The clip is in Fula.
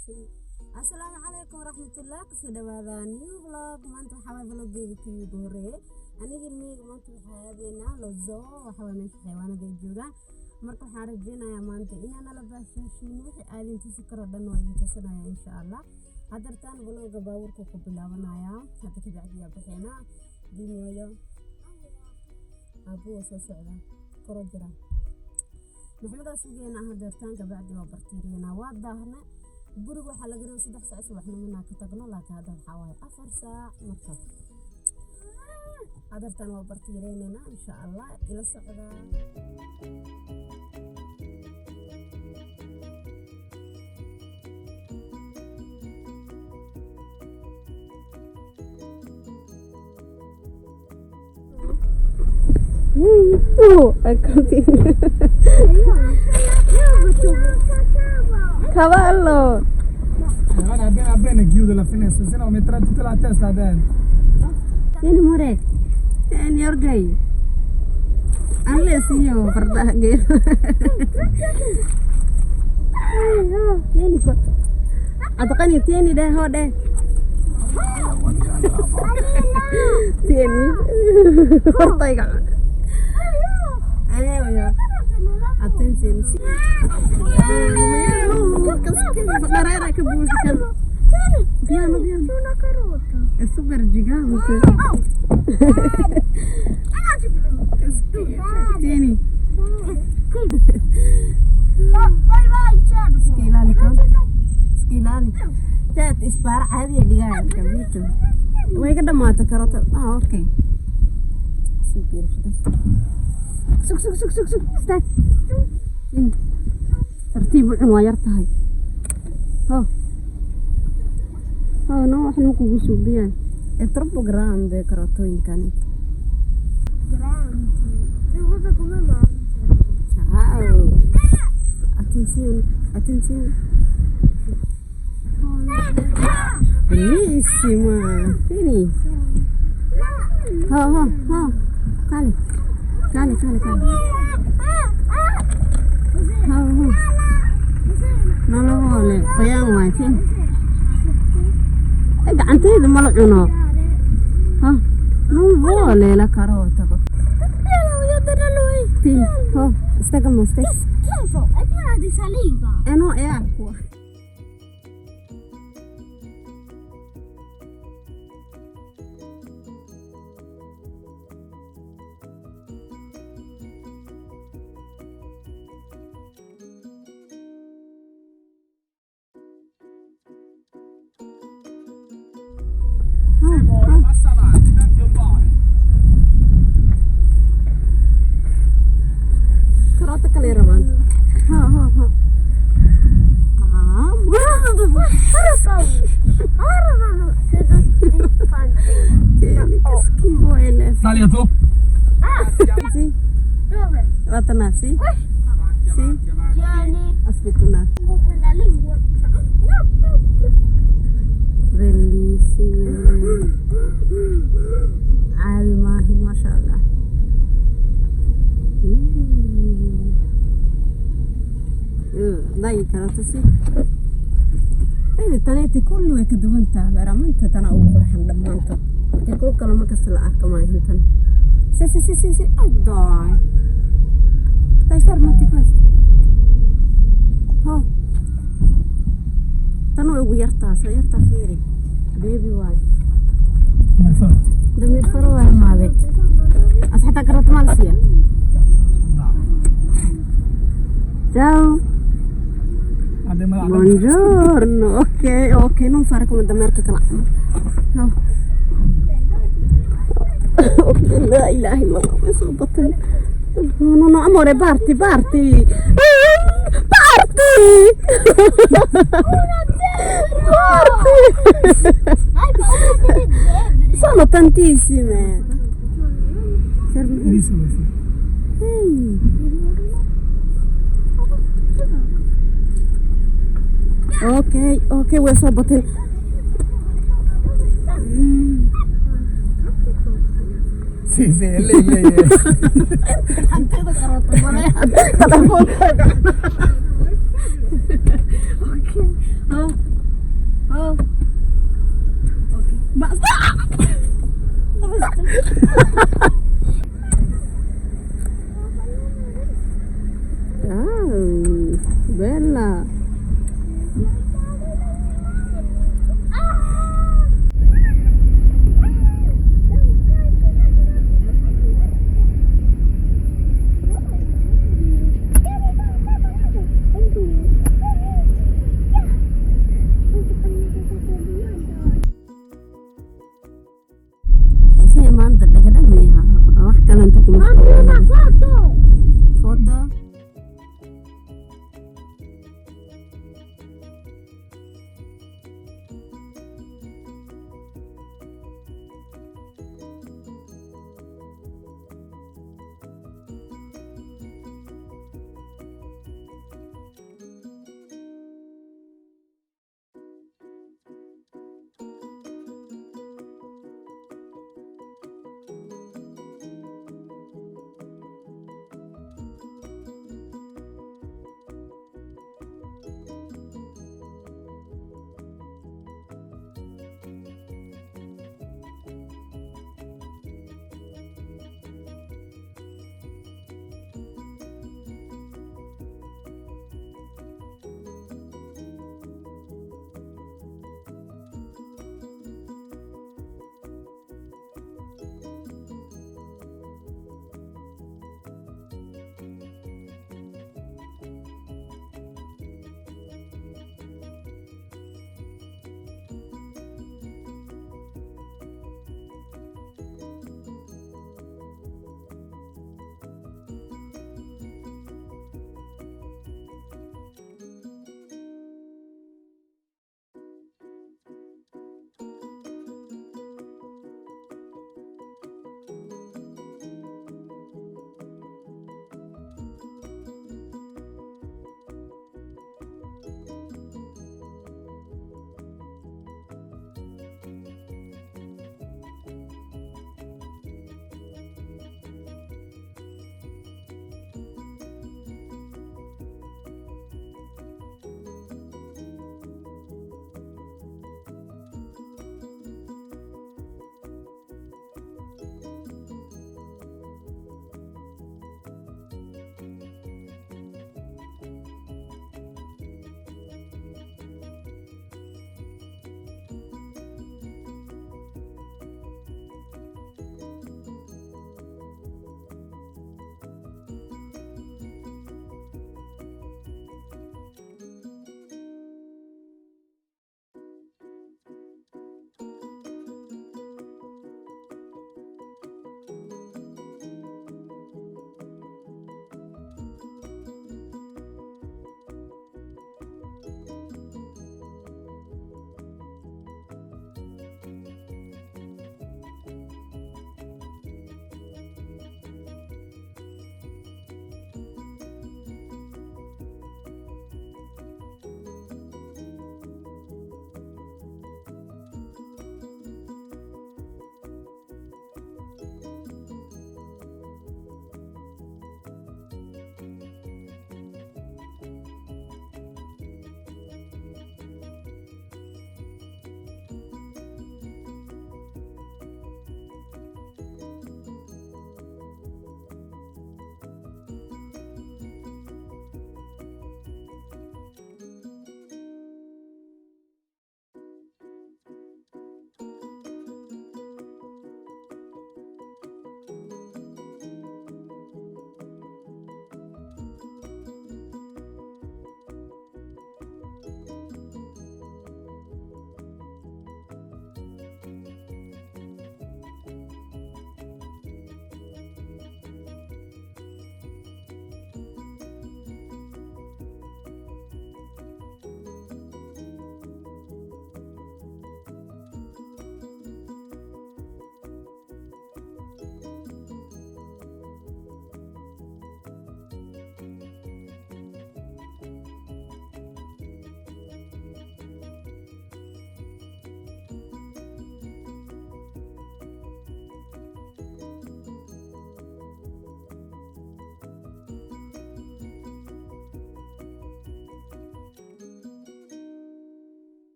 السلام عليكم ورحمة الله كسر هذا نيو فلوج ما أنتم حابين فلوج في بوري أنا جميل ما أنتم حابين للزو وحابين حيوانات ذي جورا مركو حارجينا يا ما أنت إن أنا لباس شيء عادي تسكر دنوا تسنا إن شاء الله هذا فلوج باوركم قبلا ونايا هذا كذا عادي بحنا دي نيو أبو وسوسعنا كرجرا محمد أسيجينا هذا كبعد وبرتيرينا وادهنا guriga waxa laga rabaa 3 saac subaxnimo ka tagno laakiin hadda waxa waaye 4 saac marka adartan waa bartiireynayna insha Allah ila socda I continue. Cavallo! Guarda bene chiude la finestra, se no metterà tutta la testa dentro. Tieni amore, tieni orgai. Alle signor, guardate. Tieni qua. Ataqani tieni deh ho deh. Tieni. Kortai kan. Ayo ya. Attenzione. Guarda che busca. Piano piano. Una carota. È super gigante. Tieni. Vai vai, certo. Schilani con. Schilani. Certo, spara عادي diga, capito? Vuoi che damata carota? Ah, ok. Super. Suk. Stai. ترتيب ما يرتاح no احنا كوكو سوبيان è troppo grande carotto cane grande e guarda come mangia ciao attenzione bellissima vieni cale non lo vuole poi mai fin e gantede ma lo no non vuole la carota io la voglio dare a lui fin stai con me stai schifo è piena di saliva no è acqua Passa avanti, tanto un buone. carota kaleraman che schifo è Sali a tu. sì dove? Vattene sì sì Tieni aspetta un attimo con quella lingua bellissime عادي ما شاء الله dai carota sì vedi taneti kullu way ka duwan tahay veramente tana ugu qurxan dhamaanto inta ku kala markasta la arko ma intan sì dai fermati questo tana ugu yartaa fiiri baby way damir faro waa maaday asxata carota malsiya ciao buongiorno ok non fare come da merca che no la ilaha illallah sono battaglia no amore parti sono tantissime ok vuoi solo bottare Sì, è lei. Anche da carota, ma lei ha la bocca. Ok. Isee maanta dhagdhag miyaa wax kale inta kuma Foto. foto